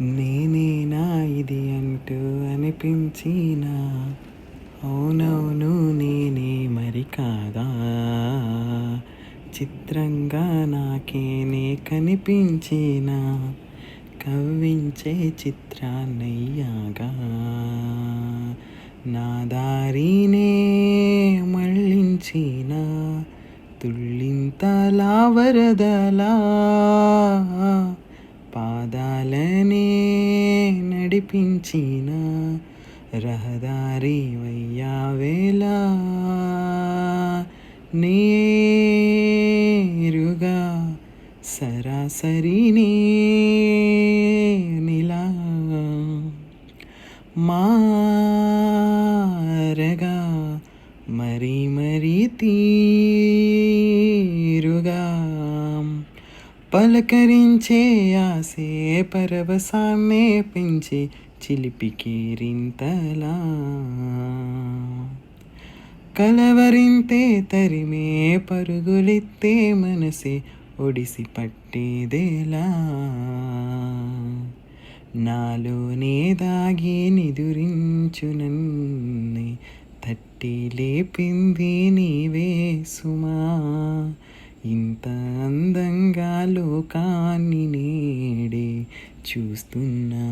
నేనేనా ఇది అంటూ అనిపించినా, అవునవును నేనే మరి కాదా, చిత్రంగా నాకేనే కనిపించిన, కవ్వించే చిత్రాన్నయ్యాగా, నా దారినే మళ్ళించిన తుళ్ళింతలా వరదలా, పాదాలనే నడిపించిన రహదారి వయ్యావేలా, నేరుగా సరాసరినే నిలా మారగా మరి మరి తీరుగా, పలకరించే ఆసే పరవశాన్నే పెంచి చిలిపి కేరింతలా, కలవరింతే తరిమే పరుగులెత్తే మనసే ఒడిసి పట్టేదేలా, నాలోనే దాగి నిదురించు నన్నే తట్టి లేపింది నీవే సుమా, ఇంత అందంగా లోకాన్ని నేడే చూస్తున్నా.